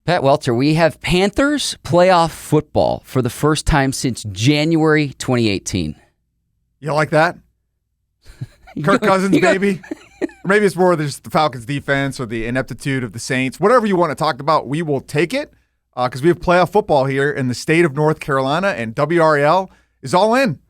Pat Welter, we have Panthers playoff football for the first time since January 2018. You like that? Kirk Cousins, baby. Or maybe it's more just the Falcons' defense or the ineptitude of the Saints. Whatever you want to talk about, we will take it because we have playoff football here in the state of North Carolina, and WRAL is all in.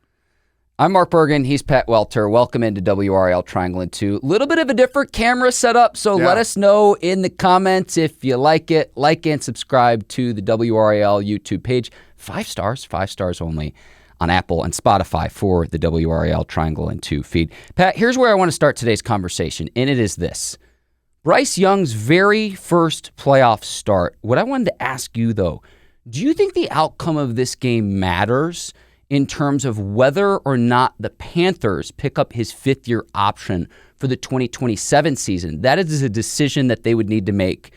I'm Mark Bergin. He's Pat Welter. Welcome into WRAL Triangle and 2. A little bit of a different camera setup, so let us know in the comments if you like it. Like and subscribe to the WRAL YouTube page. 5 stars only on Apple and Spotify for the WRAL Triangle and 2 feed. Pat, here's where I want to start today's conversation, and it is this. Bryce Young's very first playoff start. What I wanted to ask you, though, do you think the outcome of this game matters in terms of whether or not the Panthers pick up his fifth-year option for the 2027 season? That is a decision that they would need to make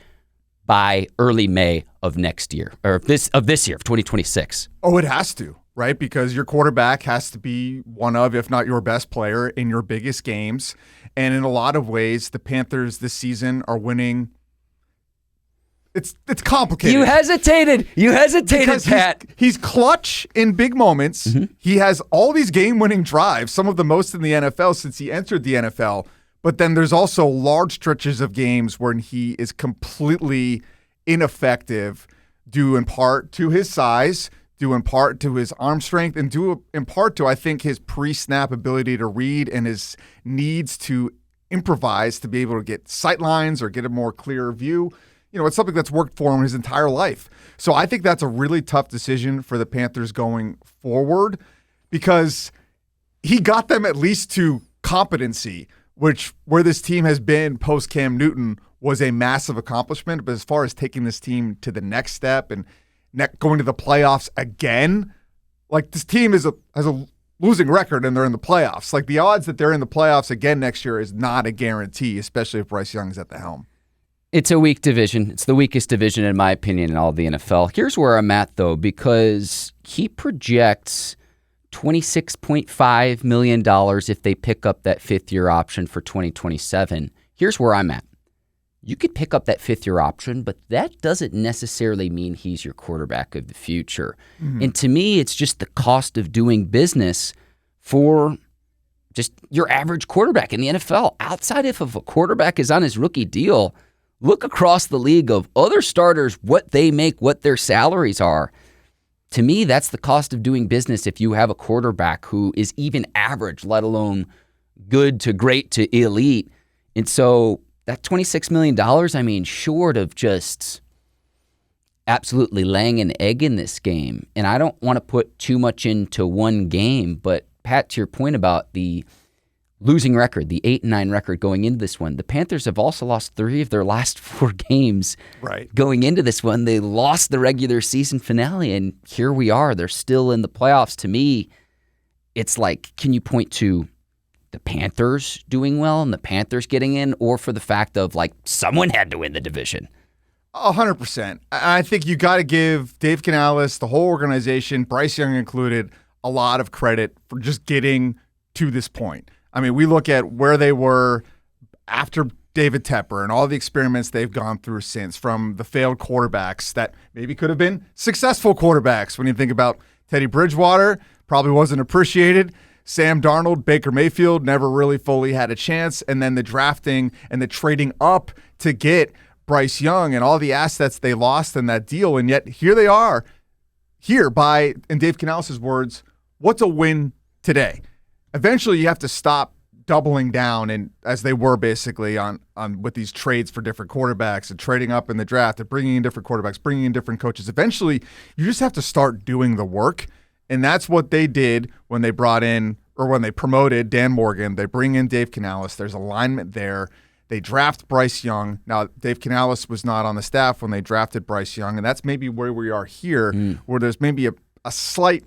by early May of next year, or of this year, of 2026. Oh, it has to, right? Because your quarterback has to be one of, if not your best player in your biggest games. And in a lot of ways, the Panthers this season are winning. It's complicated. You hesitated, because Pat. He's clutch in big moments. Mm-hmm. He has all these game-winning drives, some of the most in the NFL since he entered the NFL. But then there's also large stretches of games when he is completely ineffective, due in part to his size, due in part to his arm strength, and due in part to, I think, his pre-snap ability to read and his needs to improvise to be able to get sight lines or get a more clear view. You know, it's something that's worked for him his entire life. So I think that's a really tough decision for the Panthers going forward because he got them at least to competency, which where this team has been post-Cam Newton was a massive accomplishment. But as far as taking this team to the next step and going to the playoffs again, like this team has a losing record and they're in the playoffs. Like the odds that they're in the playoffs again next year is not a guarantee, especially if Bryce Young is at the helm. It's a weak division. It's the weakest division, in my opinion, in all of the NFL. Here's where I'm at, though, because he projects $26.5 million if they pick up that fifth-year option for 2027. Here's where I'm at. You could pick up that fifth-year option, but that doesn't necessarily mean he's your quarterback of the future. Mm-hmm. And to me, it's just the cost of doing business for just your average quarterback in the NFL. Outside if a quarterback is on his rookie deal, look across the league of other starters, what they make, what their salaries are. To me, that's the cost of doing business if you have a quarterback who is even average, let alone good to great to elite. And so that $26 million, I mean, short of just absolutely laying an egg in this game. And I don't want to put too much into one game, but Pat, to your point about the losing record, the 8-9 record going into this one. The Panthers have also lost 3 of their last 4 games going into this one. They lost the regular season finale, and here we are. They're still in the playoffs. To me, it's like, can you point to the Panthers doing well and the Panthers getting in, or for the fact of, like, someone had to win the division? 100%. I think you got to give Dave Canales, the whole organization, Bryce Young included, a lot of credit for just getting to this point. I mean, we look at where they were after David Tepper and all the experiments they've gone through since, from the failed quarterbacks that maybe could have been successful quarterbacks. When you think about Teddy Bridgewater, probably wasn't appreciated. Sam Darnold, Baker Mayfield, never really fully had a chance. And then the drafting and the trading up to get Bryce Young and all the assets they lost in that deal. And yet here they are, here by, in Dave Canales' words, what's a win today? Eventually, you have to stop doubling down, and as they were basically on with these trades for different quarterbacks and trading up in the draft and bringing in different quarterbacks, bringing in different coaches. Eventually, you just have to start doing the work, and that's what they did when they brought in, or when they promoted Dan Morgan. They bring in Dave Canales. There's alignment there. They draft Bryce Young. Now, Dave Canales was not on the staff when they drafted Bryce Young, and that's maybe where we are here, where there's maybe a slight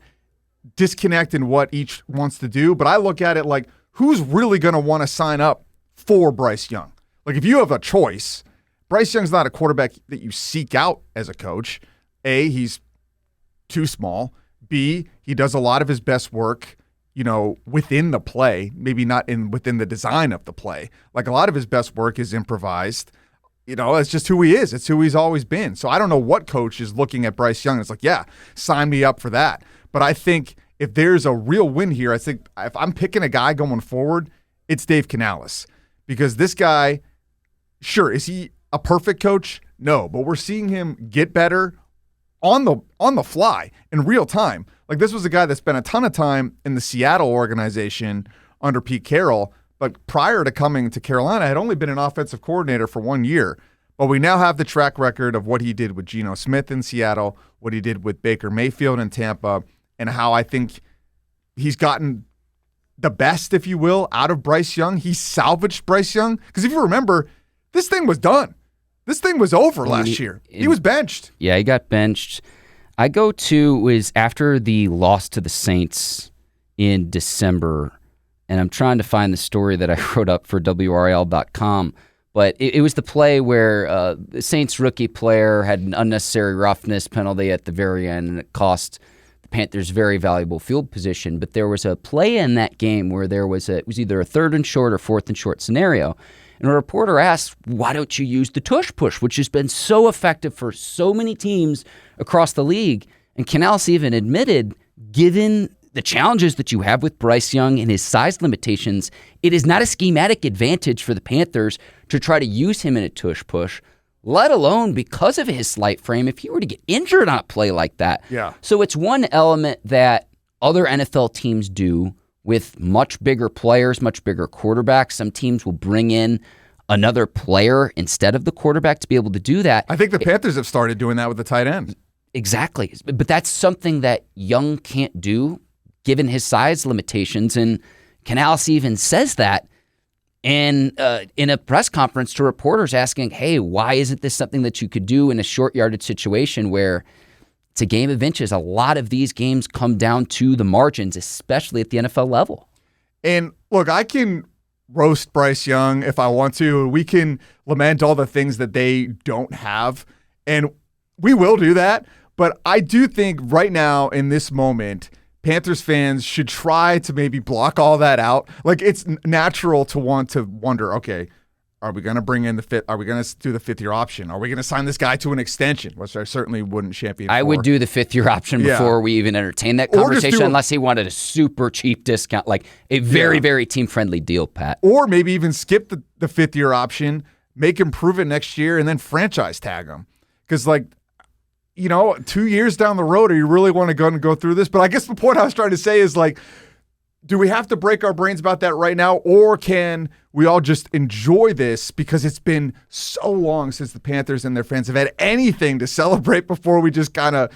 disconnect in what each wants to do. But I look at it like, who's really going to want to sign up for Bryce Young? Like, if you have a choice, Bryce Young's not a quarterback that you seek out as a coach. A, he's too small. B, he does a lot of his best work, within the play, maybe not within the design of the play. Like, a lot of his best work is improvised. It's just who he is. It's who he's always been. So I don't know what coach is looking at Bryce Young. It's like, yeah, sign me up for that. But I think if there's a real win here, I think if I'm picking a guy going forward, it's Dave Canales. Because this guy, sure, is he a perfect coach? No, but we're seeing him get better on the fly in real time. Like, this was a guy that spent a ton of time in the Seattle organization under Pete Carroll, but prior to coming to Carolina, had only been an offensive coordinator for 1 year. But we now have the track record of what he did with Geno Smith in Seattle, what he did with Baker Mayfield in Tampa, and how I think he's gotten the best, if you will, out of Bryce Young. He salvaged Bryce Young. Because if you remember, this thing was done. This thing was over last year. He was benched. Yeah, he got benched. I go to was after the loss to the Saints in December, and I'm trying to find the story that I wrote up for WRAL.com, but it was the play where the Saints rookie player had an unnecessary roughness penalty at the very end, and it cost the Panthers very valuable field position. But there was a play in that game where it was either a 3rd and short or 4th and short scenario. And a reporter asked, why don't you use the tush push, which has been so effective for so many teams across the league? And Canales even admitted, given the challenges that you have with Bryce Young and his size limitations, it is not a schematic advantage for the Panthers to try to use him in a tush push, let alone because of his slight frame, if he were to get injured on a play like that. Yeah. So it's one element that other NFL teams do with much bigger players, much bigger quarterbacks. Some teams will bring in another player instead of the quarterback to be able to do that. I think the Panthers have started doing that with the tight end. Exactly. But that's something that Young can't do given his size limitations. And Canales even says that in a press conference to reporters asking, hey, why isn't this something that you could do in a short yardage situation where it's a game of inches? A lot of these games come down to the margins, especially at the NFL level. And look, I can roast Bryce Young if I want to. We can lament all the things that they don't have, and we will do that. But I do think right now in this moment, Panthers fans should try to maybe block all that out. Like, it's natural to want to wonder, okay, are we going to bring in the fifth? Are we going to do the 5th-year option? Are we going to sign this guy to an extension, which I certainly wouldn't champion I for. would do the 5th-year option before we even entertain that conversation, unless he wanted a super cheap discount, like a very, very team-friendly deal, Pat. Or maybe even skip the 5th-year option, make him prove it next year, and then franchise tag him. Because, 2 years down the road, are you really want to go through this? But I guess the point I was trying to say is, do we have to break our brains about that right now, or can we all just enjoy this because it's been so long since the Panthers and their fans have had anything to celebrate before we just kind of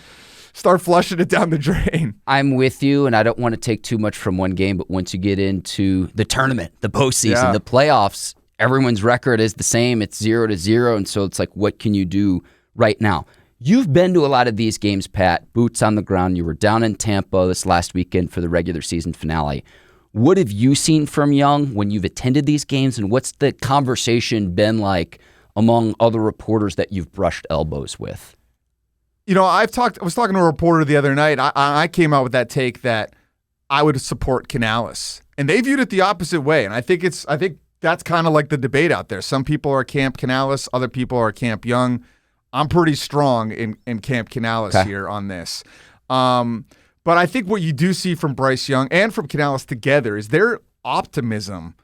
start flushing it down the drain? I'm with you, and I don't want to take too much from one game, but once you get into the tournament, the postseason, the playoffs, everyone's record is the same. It's 0-0, and so it's like, what can you do right now? You've been to a lot of these games, Pat, boots on the ground. You were down in Tampa this last weekend for the regular season finale. What have you seen from Young when you've attended these games, and what's the conversation been like among other reporters that you've brushed elbows with? I was talking to a reporter the other night. I came out with that take that I would support Canales, and they viewed it the opposite way. And I think that's kind of like the debate out there. Some people are Camp Canales, other people are Camp Young. I'm pretty strong in Camp Canales here on this. But I think what you do see from Bryce Young and from Canales together is their optimism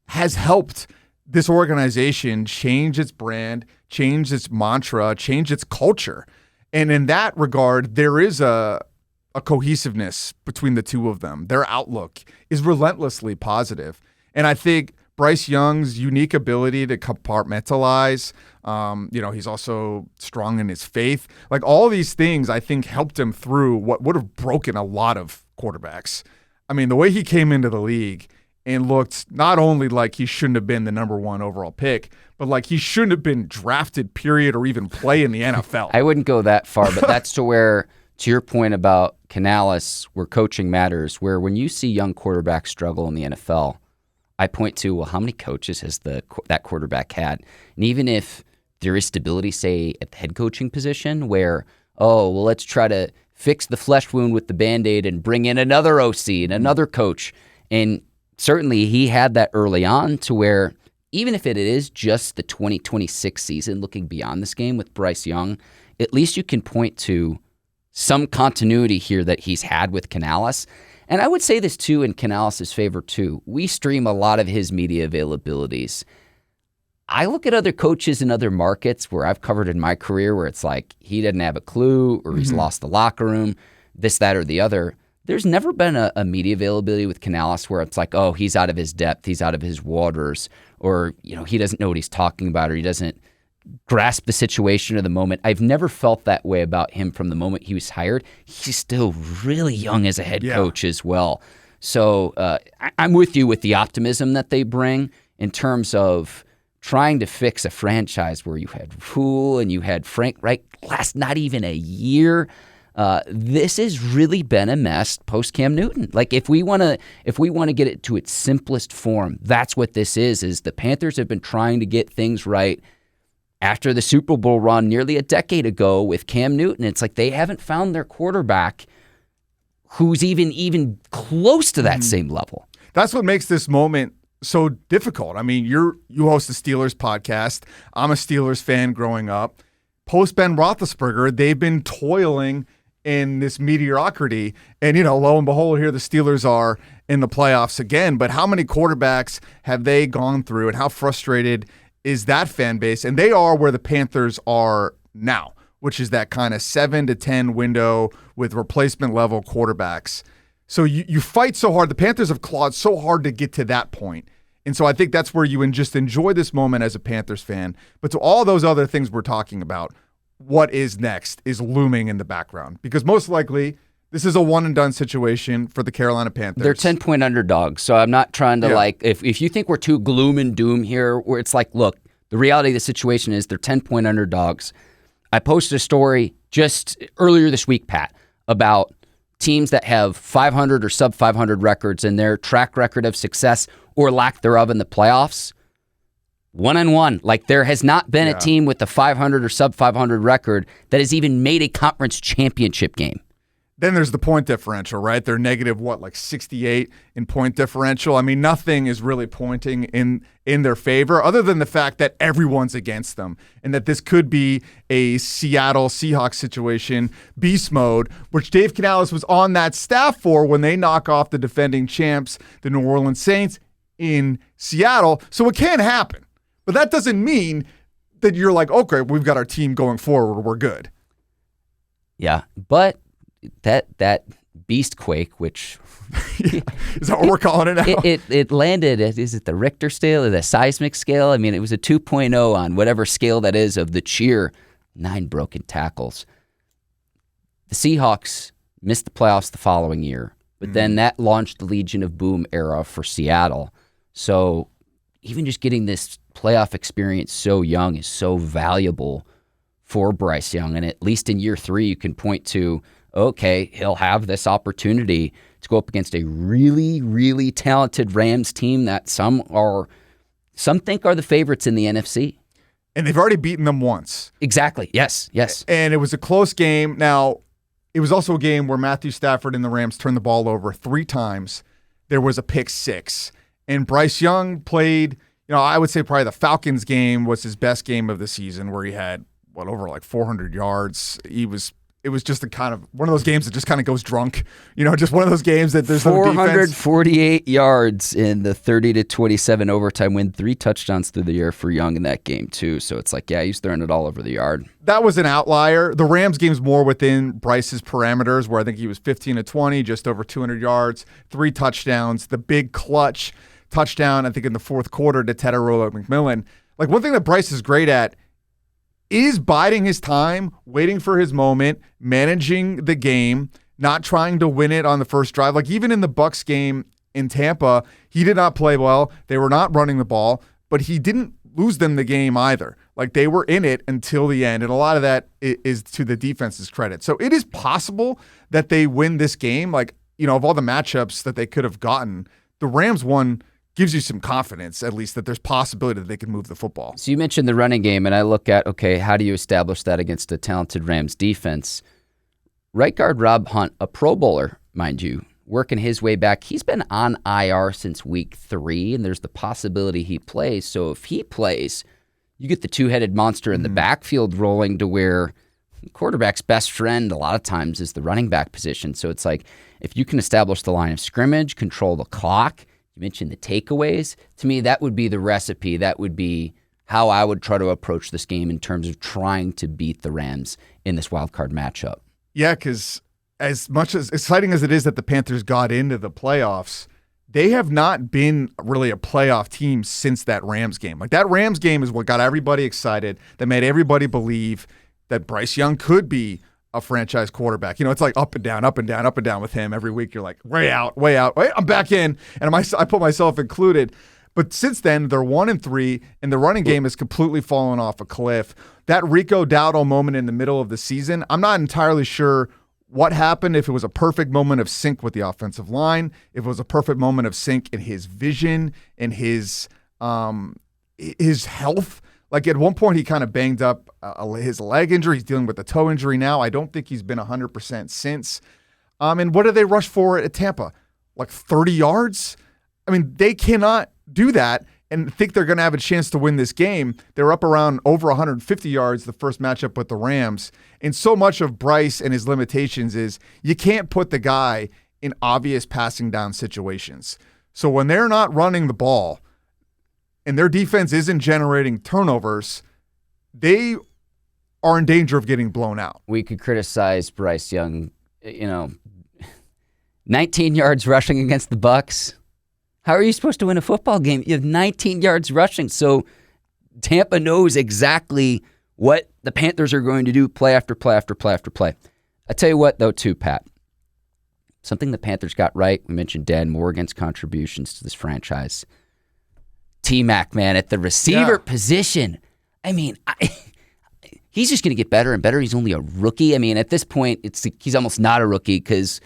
has helped this organization change its brand, change its mantra, change its culture. And in that regard, there is a cohesiveness between the two of them. Their outlook is relentlessly positive. And I think Bryce Young's unique ability to compartmentalize, he's also strong in his faith. Like, all these things, I think, helped him through what would have broken a lot of quarterbacks. I mean, the way he came into the league and looked not only like he shouldn't have been the number 1 overall pick, but like he shouldn't have been drafted, period, or even play in the NFL. I wouldn't go that far, but that's to your point about Canales, where coaching matters, where when you see young quarterbacks struggle in the NFL, I point to, well, how many coaches has that quarterback had? And even if there is stability, say, at the head coaching position where, let's try to fix the flesh wound with the Band-Aid and bring in another OC and another coach. And certainly he had that early on to where even if it is just the 2026 season, looking beyond this game with Bryce Young, at least you can point to some continuity here that he's had with Canales. And I would say this, too, in Canales' favor, too. We stream a lot of his media availabilities. I look at other coaches in other markets where I've covered in my career where it's like he didn't have a clue or he's lost the locker room, this, that, or the other. There's never been a media availability with Canales where it's like, oh, he's out of his depth, he's out of his waters, or he doesn't know what he's talking about, or he doesn't grasp the situation of the moment. I've never felt that way about him from the moment he was hired. He's still really young as a head coach as well. So I'm with you with the optimism that they bring in terms of trying to fix a franchise where you had Rule and you had Frank Reich last not even a year. This has really been a mess post Cam Newton. Like if we want to get it to its simplest form, that's what this is the Panthers have been trying to get things right after the Super Bowl run nearly a decade ago with Cam Newton. It's like they haven't found their quarterback who's even close to that same level. That's what makes this moment so difficult. I mean, you host the Steelers podcast. I'm a Steelers fan growing up. Post Ben Roethlisberger, they've been toiling in this mediocrity. And, lo and behold, here the Steelers are in the playoffs again. But how many quarterbacks have they gone through, and how frustrated is that fan base? And they are where the Panthers are now, which is that kind of 7 to 10 window with replacement level quarterbacks. So you fight so hard. The Panthers have clawed so hard to get to that point. And so I think that's where you just enjoy this moment as a Panthers fan. But to all those other things we're talking about, what is next is looming in the background. Because most likely, this is a one-and-done situation for the Carolina Panthers. They're 10-point underdogs, so I'm not trying to if you think we're too gloom and doom here, where it's like, look, the reality of the situation is they're 10-point underdogs. I posted a story just earlier this week, Pat, about teams that have 500 or sub-500 records and their track record of success or lack thereof in the playoffs. 1-1. Like there has not been a team with a 500 or sub-500 record that has even made a conference championship game. Then there's the point differential, right? They're negative, 68 in point differential. I mean, nothing is really pointing in their favor other than the fact that everyone's against them and that this could be a Seattle Seahawks situation, beast mode, which Dave Canales was on that staff for when they knock off the defending champs, the New Orleans Saints, in Seattle. So it can happen. But that doesn't mean that you're like, okay, we've got our team going forward, we're good. Yeah, but that beast quake, which is that what we're calling it now? It landed at, is it the Richter scale or the seismic scale? I mean, it was a 2.0 on whatever scale that is of the cheer. 9 broken tackles. The Seahawks missed the playoffs the following year, but then that launched the Legion of Boom era for Seattle. So even just getting this playoff experience so young is so valuable for Bryce Young. And at least in year 3, you can point to, okay, he'll have this opportunity to go up against a really, really talented Rams team that some think are the favorites in the NFC. And they've already beaten them once. Exactly. Yes. And it was a close game. Now, it was also a game where Matthew Stafford and the Rams turned the ball over 3 times. There was a pick 6. And Bryce Young played, I would say probably the Falcons game was his best game of the season, where he had, over 400 yards. It was just a kind of one of those games that just kind of goes drunk. Just one of those games that there's no defense. 448 yards in the 30-27 overtime win, 3 touchdowns through the air for Young in that game too. So it's like, he's throwing it all over the yard. That was an outlier. The Rams game's more within Bryce's parameters, where I think he was 15-20, just over 200 yards, 3 touchdowns, the big clutch touchdown, I think in the fourth quarter to Tetairoa McMillan. Like, one thing that Bryce is great at is biding his time, waiting for his moment, managing the game, not trying to win it on the first drive. Like, even in the Bucs game in Tampa, he did not play well. They were not running the ball, but he didn't lose them the game either. Like, they were in it until the end, and a lot of that is to the defense's credit. So it is possible that they win this game. Like, of all the matchups that they could have gotten, the Rams one gives you some confidence, at least, that there's possibility that they can move the football. So you mentioned the running game, and I look at, okay, how do you establish that against a talented Rams defense? Right guard Rob Hunt, a Pro Bowler, mind you, working his way back. He's been on IR since week 3, and there's the possibility he plays. So if he plays, you get the two-headed monster in the backfield rolling to where the quarterback's best friend a lot of times is the running back position. So it's like if you can establish the line of scrimmage, control the clock, you mentioned the takeaways, to me that would be the recipe. That would be how I would try to approach this game in terms of trying to beat the Rams in this wild card matchup. Yeah, because as much as exciting as it is that the Panthers got into the playoffs, they have not been really a playoff team since that Rams game. Like that Rams game is what got everybody excited, that made everybody believe that Bryce Young could be a franchise quarterback. It's like up and down, up and down, up and down with him every week. You're like, way out, wait, I'm back in, and I put myself included. But since then, they're 1-3, and the running game has completely fallen off a cliff. That Rico Dowdle moment in the middle of the season, I'm not entirely sure what happened, if it was a perfect moment of sync with the offensive line, if it was a perfect moment of sync in his vision, in his health. Like at one point, he kind of banged up his leg injury. He's dealing with a toe injury now. I don't think he's been 100% since. And what did they rush for at Tampa? Like 30 yards? I mean, they cannot do that and think they're going to have a chance to win this game. They're up around over 150 yards the first matchup with the Rams. And so much of Bryce and his limitations is you can't put the guy in obvious passing down situations. So when they're not running the ball and their defense isn't generating turnovers, they are in danger of getting blown out. We could criticize Bryce Young, 19 yards rushing against the Bucs. How are you supposed to win a football game? You have 19 yards rushing. So Tampa knows exactly what the Panthers are going to do play after play after play after play. I tell you what, though, too, Pat. Something the Panthers got right. We mentioned Dan Morgan's contributions to this franchise. T-Mac, man, at the receiver position. I mean, he's just going to get better and better. He's only a rookie. I mean, at this point, he's almost not a rookie because,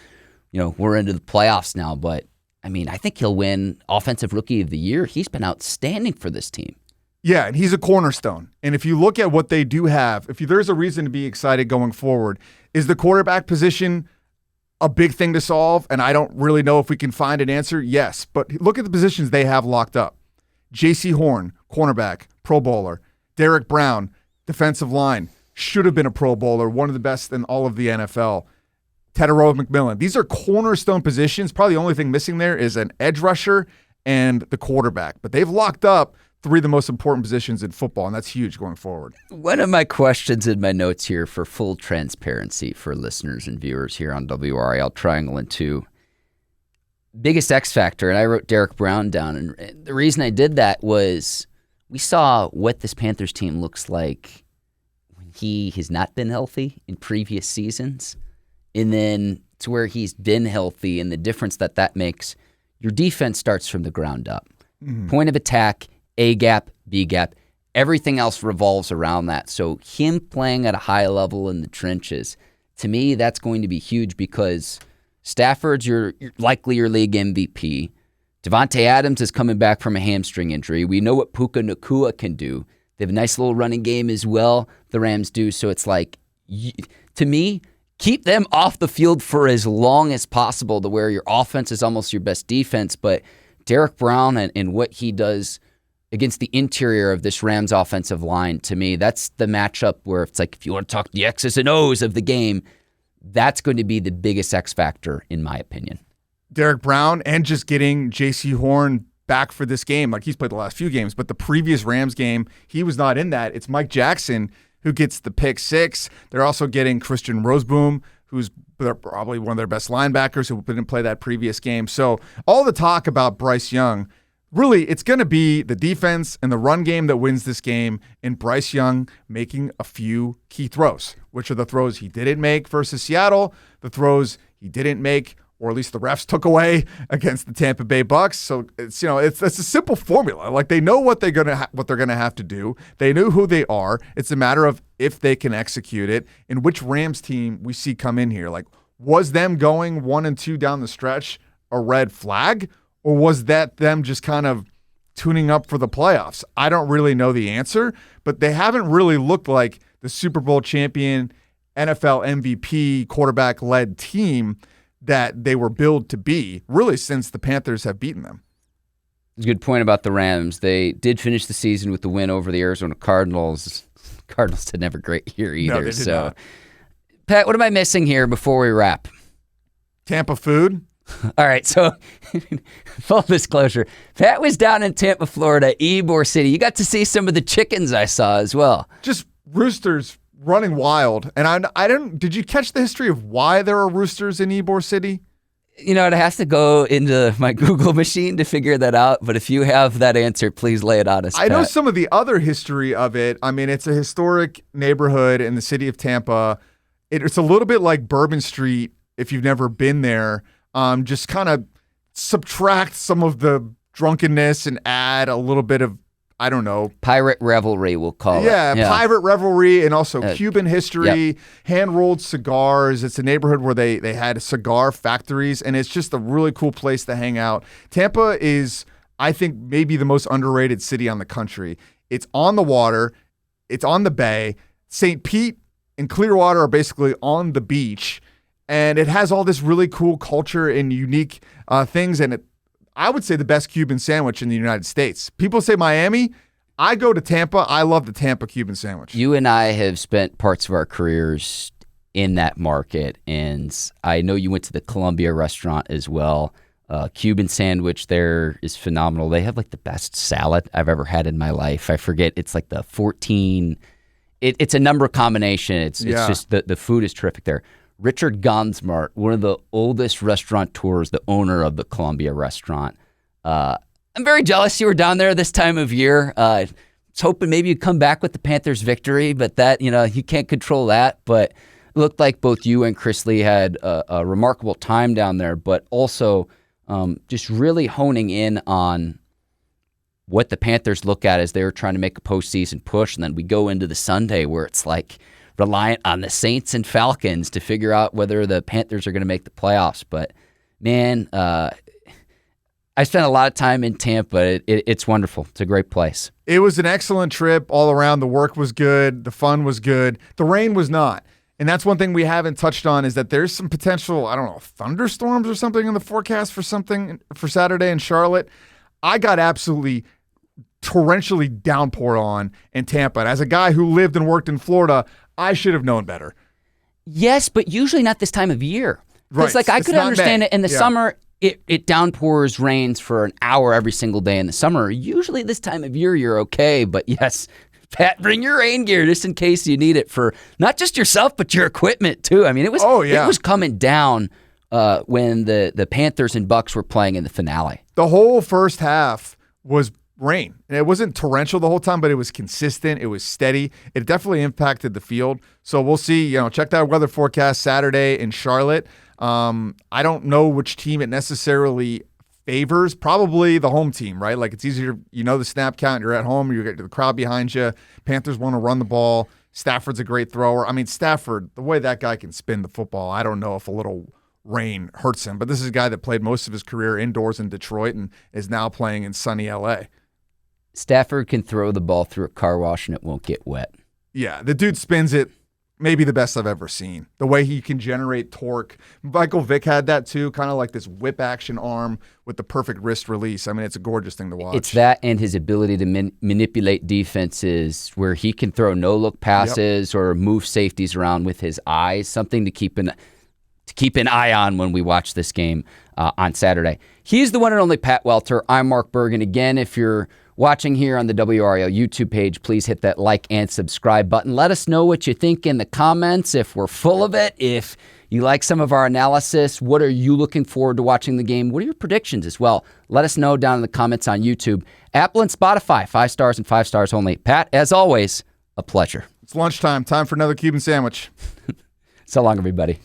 we're into the playoffs now, but I mean, I think he'll win Offensive Rookie of the Year. He's been outstanding for this team. Yeah, and he's a cornerstone. And if you look at what they do have, there's a reason to be excited going forward, is the quarterback position a big thing to solve? And I don't really know if we can find an answer. Yes, but look at the positions they have locked up. J.C. Horn, cornerback, Pro Bowler. Derrick Brown, defensive line, should have been a Pro Bowler, one of the best in all of the NFL. Tetairoa McMillan. These are cornerstone positions. Probably the only thing missing there is an edge rusher and the quarterback. But they've locked up 3 of the most important positions in football, and that's huge going forward. One of my questions in my notes here for full transparency for listeners and viewers here on WRAL Triangle and 2. Biggest X factor, and I wrote Derrick Brown down. And the reason I did that was we saw what this Panthers team looks like when he has not been healthy in previous seasons. And then to where he's been healthy and the difference that makes, your defense starts from the ground up. Mm-hmm. Point of attack, A gap, B gap, everything else revolves around that. So him playing at a high level in the trenches, to me, that's going to be huge because Stafford's likely your league MVP. Davante Adams is coming back from a hamstring injury. We know what Puka Nacua can do. They have a nice little running game as well, the Rams do. So it's like, to me, keep them off the field for as long as possible to where your offense is almost your best defense. But Derrick Brown and what he does against the interior of this Rams offensive line, to me, that's the matchup where it's like, if you want to talk the X's and O's of the game, that's going to be the biggest X factor, in my opinion. Derrick Brown and just getting J.C. Horn back for this game. Like, he's played the last few games, but the previous Rams game, he was not in that. It's Mike Jackson who gets the pick 6. They're also getting Christian Roseboom, who's probably one of their best linebackers who didn't play that previous game. So all the talk about Bryce Young, really, it's going to be the defense and the run game that wins this game, and Bryce Young making a few key throws, which are the throws he didn't make versus Seattle, the throws he didn't make, or at least the refs took away against the Tampa Bay Bucs. So it's a simple formula. Like, they know what they're gonna have to do. They know who they are. It's a matter of if they can execute it and which Rams team we see come in here. Like, was them going 1-2 down the stretch a red flag, or was that them just kind of tuning up for the playoffs? I don't really know the answer, but they haven't really looked like the Super Bowl champion, NFL MVP, quarterback-led team that they were billed to be, really, since the Panthers have beaten them. It's a good point about the Rams. They did finish the season with the win over the Arizona Cardinals. Cardinals didn't have a great year either. No, they did not. Pat, what am I missing here before we wrap? Tampa food. All right, so full disclosure, Pat was down in Tampa, Florida, Ybor City. You got to see some of the chickens I saw as well. Just roosters running wild. And I didn't. Did you catch the history of why there are roosters in Ybor City? You know, it has to go into my Google machine to figure that out. But if you have that answer, please lay it on us, Pat. I know some of the other history of it. I mean, it's a historic neighborhood in the city of Tampa. It's a little bit like Bourbon Street, if you've never been there. Just kind of subtract some of the drunkenness and add a little bit of, I don't know. Pirate revelry, we'll call it. Yeah, pirate revelry and also Cuban history, yep. hand-rolled cigars. It's a neighborhood where they had cigar factories, and it's just a really cool place to hang out. Tampa is, I think, maybe the most underrated city on the country. It's on the water. It's on the bay. St. Pete and Clearwater are basically on the beach, and it has all this really cool culture and unique things, and I would say the best Cuban sandwich in the United States. People say Miami. I go to Tampa. I love the Tampa Cuban sandwich. You and I have spent parts of our careers in that market, and I know you went to the Columbia restaurant as well. Cuban sandwich there is phenomenal. They have like the best salad I've ever had in my life. I forget. It's like the 14. It's a number combination. It's just the food is terrific there. Richard Gansmart, one of the oldest restaurateurs, the owner of the Columbia restaurant. I'm very jealous you were down there this time of year. I was hoping maybe you'd come back with the Panthers victory, but that, you can't control that. But it looked like both you and Chris Lee had a remarkable time down there, but also just really honing in on what the Panthers look at as they were trying to make a postseason push. And then we go into the Sunday where it's like reliant on the Saints and Falcons to figure out whether the Panthers are going to make the playoffs. But, man, I spent a lot of time in Tampa. It's wonderful. It's a great place. It was an excellent trip all around. The work was good. The fun was good. The rain was not. And that's one thing we haven't touched on is that there's some potential, I don't know, thunderstorms or something in the forecast for Saturday in Charlotte. I got absolutely torrentially downpoured on in Tampa. And as a guy who lived and worked in Florida, I should have known better. Yes, but usually not this time of year. Right. It's like I could understand it in the summer. It downpours, rains for an hour every single day in the summer. Usually this time of year you're okay, but yes, Pat, bring your rain gear just in case you need it for not just yourself but your equipment too. I mean, it was coming down when the Panthers and Bucks were playing in the finale. The whole first half was rain. And it wasn't torrential the whole time, but it was consistent. It was steady. It definitely impacted the field. So we'll see. Check that weather forecast Saturday in Charlotte. I don't know which team it necessarily favors. Probably the home team, right? Like it's easier, the snap count. You're at home. You get the crowd behind you. Panthers want to run the ball. Stafford's a great thrower. I mean, Stafford, the way that guy can spin the football, I don't know if a little rain hurts him. But this is a guy that played most of his career indoors in Detroit and is now playing in sunny L.A. Stafford can throw the ball through a car wash and it won't get wet. Yeah, the dude spins it. Maybe the best I've ever seen. The way he can generate torque. Michael Vick had that too, kind of like this whip action arm with the perfect wrist release. I mean, it's a gorgeous thing to watch. It's that and his ability to manipulate defenses where he can throw no-look passes or move safeties around with his eyes, something to keep an eye on when we watch this game on Saturday. He's the one and only Pat Welter. I'm Mark Bergin. Again, if you're watching here on the WRAL YouTube page, please hit that like and subscribe button. Let us know what you think in the comments, if we're full of it, if you like some of our analysis. What are you looking forward to watching the game? What are your predictions as well? Let us know down in the comments on YouTube. Apple and Spotify, 5 stars and 5 stars only. Pat, as always, a pleasure. It's lunchtime. Time for another Cuban sandwich. So long, everybody.